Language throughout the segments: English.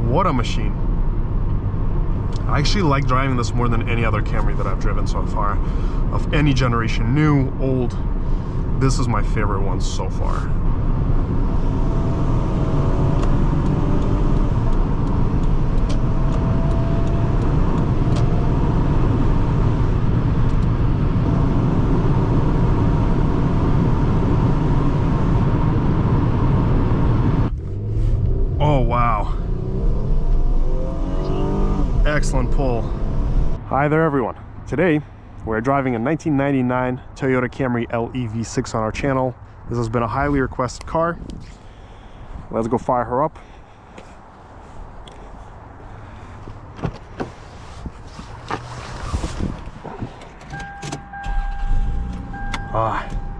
What a machine. I actually like driving this more than any other Camry that I've driven so far. Of any generation, new, old, this is my favorite one so far. Oh, wow. Excellent pull. Hi there, everyone. Today, we're driving a 1999 Toyota Camry LE V6 on our channel. This has been a highly requested car. Let's go fire her up.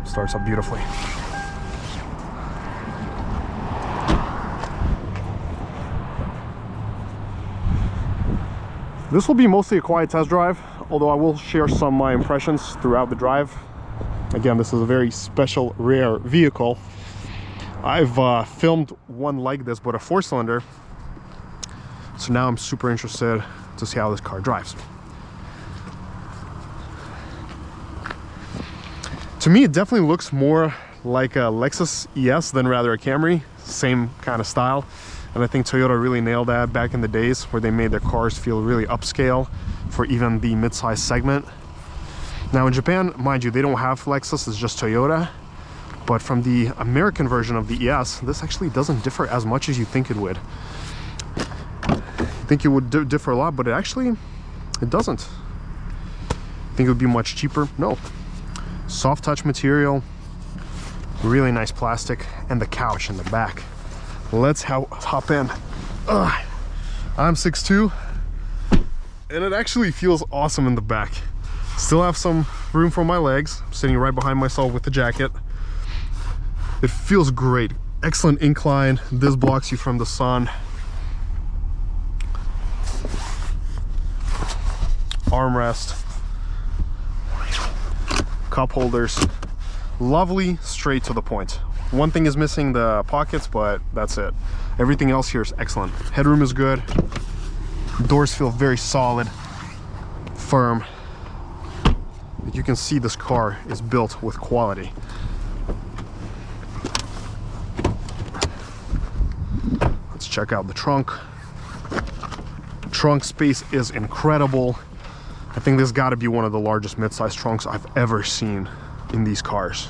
Starts up beautifully. This will be mostly a quiet test drive, although I will share some of my impressions throughout the drive. Again, this is a very special, rare vehicle. I've filmed one like this, but a 4-cylinder. So now I'm super interested to see how this car drives. To me, it definitely looks more like a Lexus ES than rather a Camry. Same kind of style. And I think Toyota really nailed that back in the days where they made their cars feel really upscale for even the mid-size segment. Now in Japan, mind you, they don't have Lexus, it's just Toyota. But from the American version of the ES, this actually doesn't differ as much as you think it would. You think it would differ a lot, but it doesn't. Think it would be much cheaper? No. Soft touch material, really nice plastic, and the couch in the back. Let's hop in. I'm 6'2", and it actually feels awesome in the back. Still have some room for my legs. I'm sitting right behind myself with the jacket. It feels great. Excellent incline. This blocks you from the sun. Armrest. Cup holders. Lovely, straight to the point. One thing is missing, the pockets, but that's it. Everything else here is excellent. Headroom is good. Doors feel very solid, firm. You can see this car is built with quality. Let's check out the trunk. Trunk space is incredible. I think this got to be one of the largest mid-size trunks I've ever seen in these cars.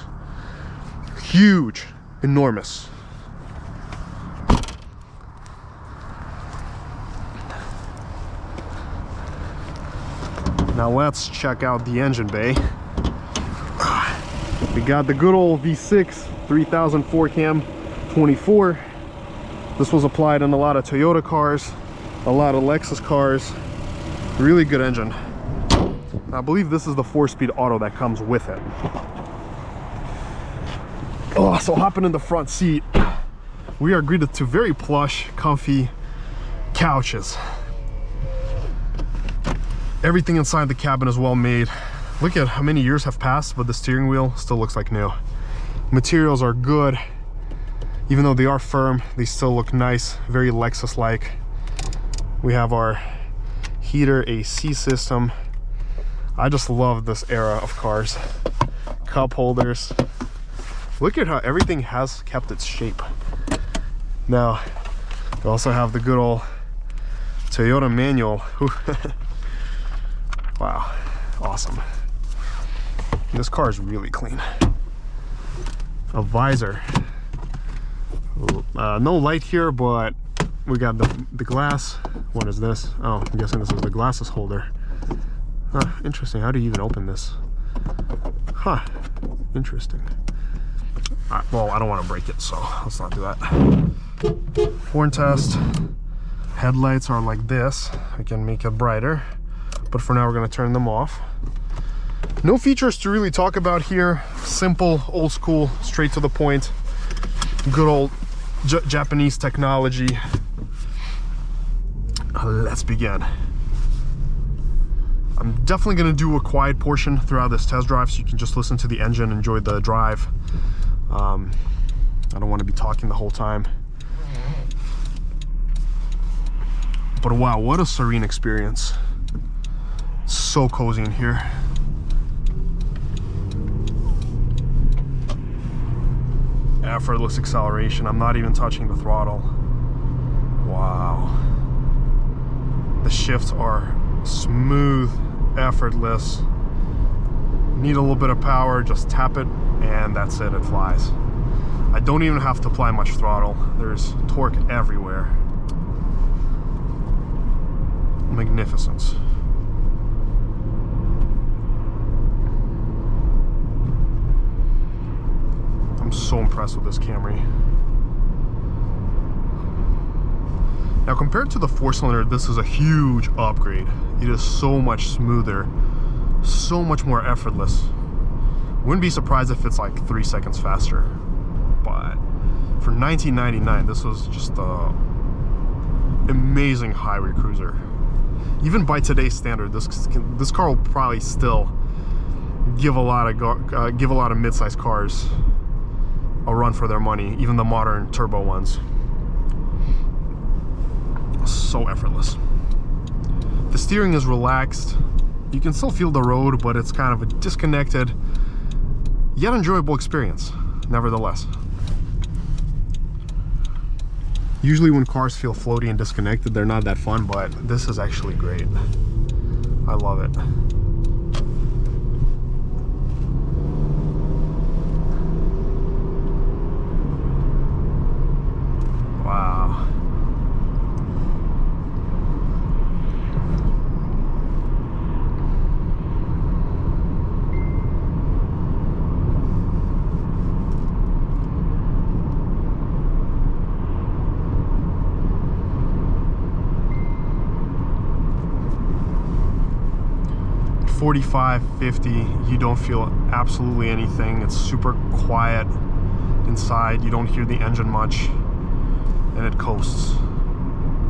Huge, enormous. Now let's check out the engine bay. We got the good old V6 3004 cam 24. This was applied in a lot of Toyota cars, a lot of Lexus cars. Really good engine. I believe this is the 4-speed auto that comes with it. Oh, so hopping in the front seat, we are greeted to very plush, comfy couches. Everything inside the cabin is well made. Look at how many years have passed, but the steering wheel still looks like new. Materials are good. Even though they are firm, they still look nice, very Lexus-like. We have our heater AC system. I just love this era of cars. Cup holders. Look at how everything has kept its shape. Now, we also have the good old Toyota manual. Wow, awesome. This car is really clean. A visor. No light here, but we got the glass. What is this? Oh, I'm guessing this is the glasses holder. Huh, interesting. How do you even open this? Huh, interesting. Well, I don't want to break it, so let's not do that. Horn test. Headlights are like this. I can make it brighter, but for now we're going to turn them off. No features to really talk about here. Simple, old school, straight to the point. Good old Japanese technology. Let's begin. I'm definitely going to do a quiet portion throughout this test drive so you can just listen to the engine, enjoy the drive. I don't want to be talking the whole time. But wow, what a serene experience. So cozy in here. Effortless acceleration. I'm not even touching the throttle. Wow. The shifts are smooth, effortless. Need a little bit of power, just tap it, and that's it, it flies. I don't even have to apply much throttle. There's torque everywhere. Magnificence. I'm so impressed with this Camry. Now, compared to the 4-cylinder, this is a huge upgrade. It is so much smoother, so much more effortless. Wouldn't be surprised if it's like 3 seconds faster. But for $19.99, this was just an amazing highway cruiser. Even by today's standard, this car will probably still give a lot of mid-sized cars a run for their money, even the modern turbo ones. So effortless. The steering is relaxed. You can still feel the road, but it's kind of a disconnected yet enjoyable experience nevertheless. Usually when cars feel floaty and disconnected, they're not that fun, but this is actually great. I love it. Wow. At 45, 50, you don't feel absolutely anything. It's super quiet inside. You don't hear the engine much. And it coasts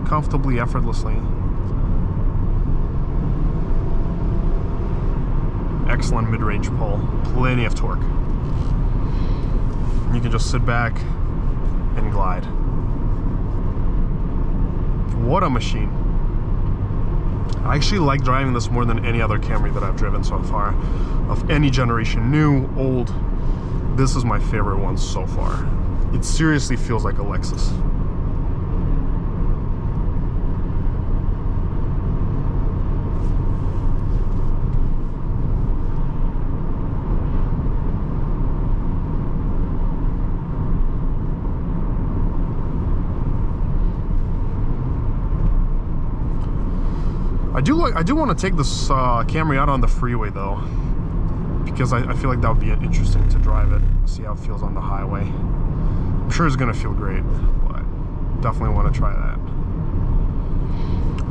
comfortably, effortlessly. Excellent mid-range pull, plenty of torque. You can just sit back and glide. What a machine. I actually like driving this more than any other Camry that I've driven so far. Of any generation, new, old, this is my favorite one so far. It seriously feels like a Lexus. I do want to take this Camry out on the freeway though, because I feel like that would be interesting to drive it, see how it feels on the highway. I'm sure it's gonna feel great, but definitely want to try that.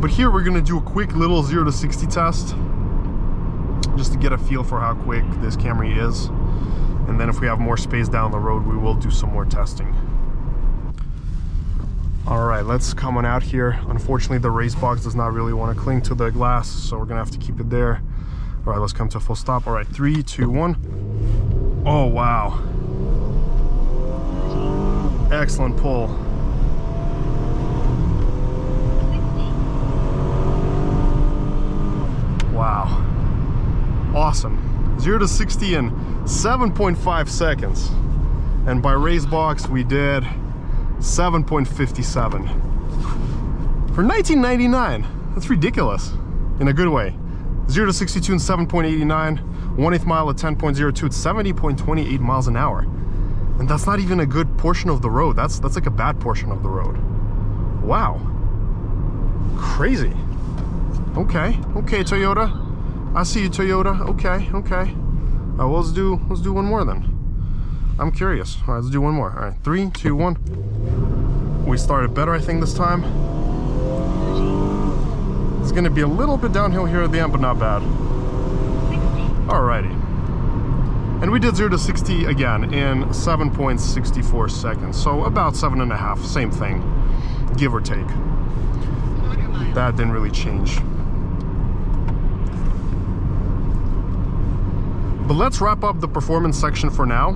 But here we're gonna do a quick little 0 to 60 test, just to get a feel for how quick this Camry is, and then if we have more space down the road, we will do some more testing. All right, let's come on out here. Unfortunately, the RaceBox does not really want to cling to the glass, so we're gonna have to keep it there. All right, let's come to a full stop. All right, 3, 2, 1. Oh, wow. Excellent pull. Wow. Awesome. 0 to 60 in 7.5 seconds. And by RaceBox, we did 7.57 for $19.99. That's ridiculous in a good way. 0 to 62 in 7.89, 1/8 mile at 10.02, it's 70.28 miles an hour. And that's not even a good portion of the road. That's like a bad portion of the road. Wow. Crazy. Okay, Toyota. I see you, Toyota. Okay. Well, let's do one more then. I'm curious. All right, let's do one more. All right, 3, 2, 1. We started better, I think, this time. It's gonna be a little bit downhill here at the end, but not bad. Alrighty. And we did 0 to 60 again in 7.64 seconds. So about 7.5, same thing, give or take. That didn't really change. But let's wrap up the performance section for now.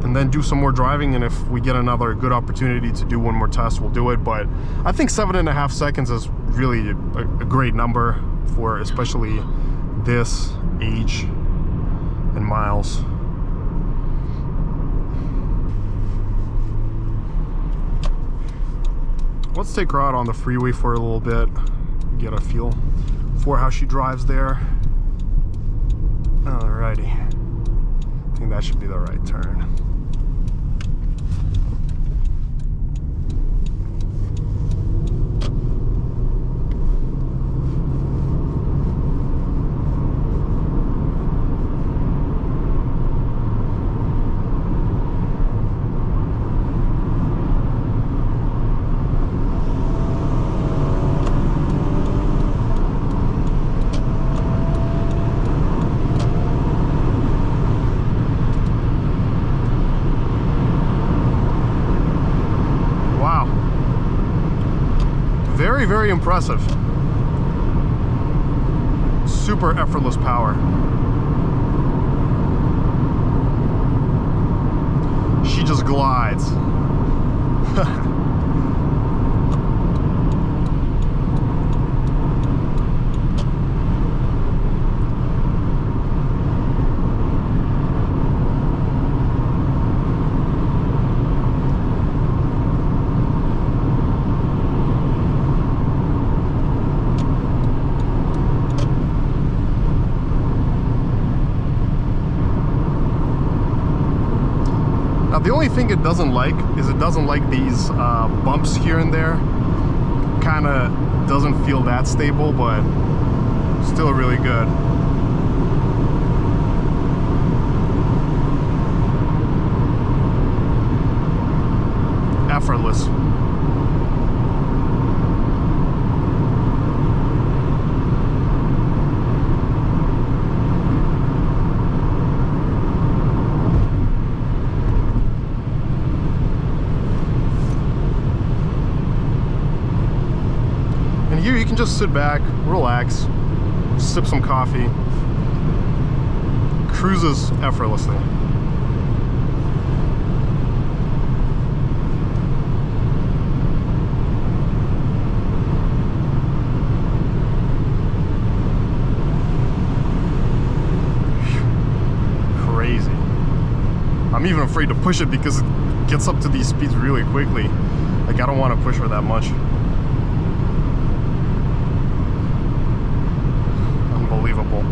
and then do some more driving, and if we get another good opportunity to do one more test, we'll do it. But I think 7.5 seconds is really a great number for especially this age and miles. Let's take her out on the freeway for a little bit, get a feel for how she drives there. Alrighty, I think that should be the right turn. Very, very impressive. Super effortless power. She just glides. Now the only thing it doesn't like is it doesn't like these bumps here and there. Kind of doesn't feel that stable, but still really good. Effortless. Here you can just sit back, relax, sip some coffee, cruises effortlessly. Crazy. I'm even afraid to push it because it gets up to these speeds really quickly. Like, I don't want to push her that much. Unbelievable.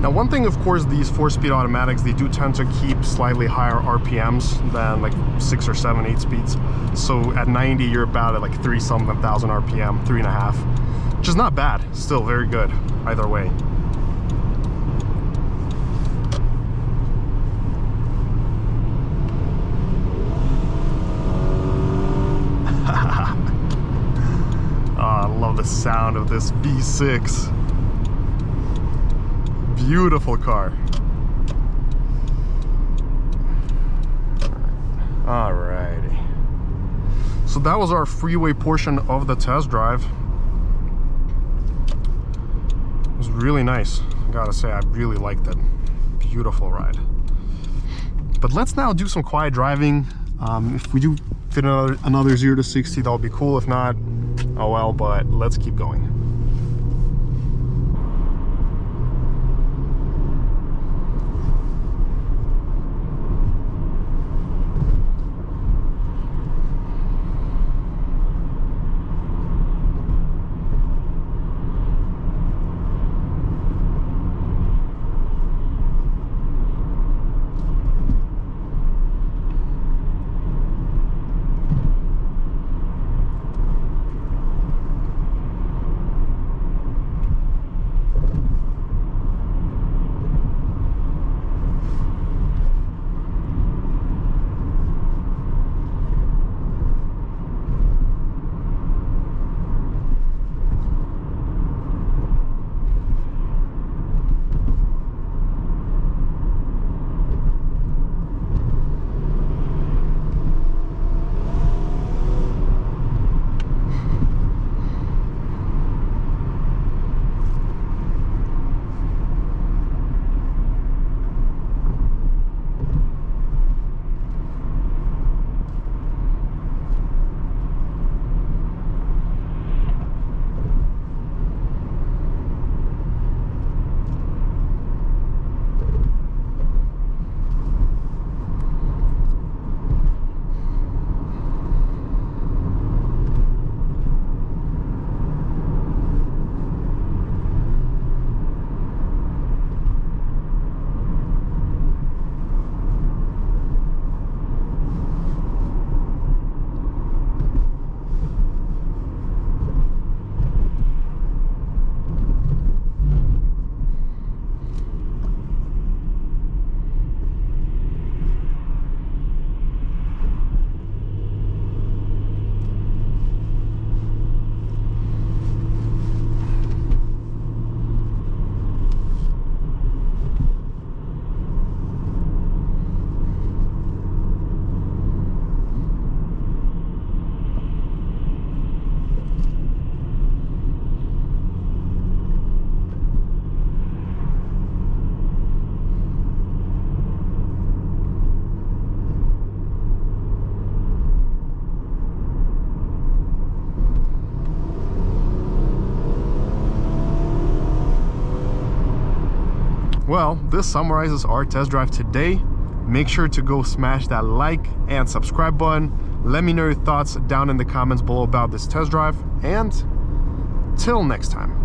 Now, one thing, of course, these 4-speed automatics, they do tend to keep slightly higher RPMs than like 6 or 7, 8 speeds. So at 90, you're about at like 3-something thousand RPM, 3.5, which is not bad. Still very good either way. Oh, I love the sound of this V6. Beautiful car. Alrighty. So that was our freeway portion of the test drive. It was really nice. I gotta say, I really liked it. Beautiful ride. But let's now do some quiet driving. If we do fit another 0 to 60, that'll be cool. If not, oh well, but let's keep going. well, this summarizes our test drive today. Make sure to go smash that like and subscribe button. Let me know your thoughts down in the comments below about this test drive, and till next time.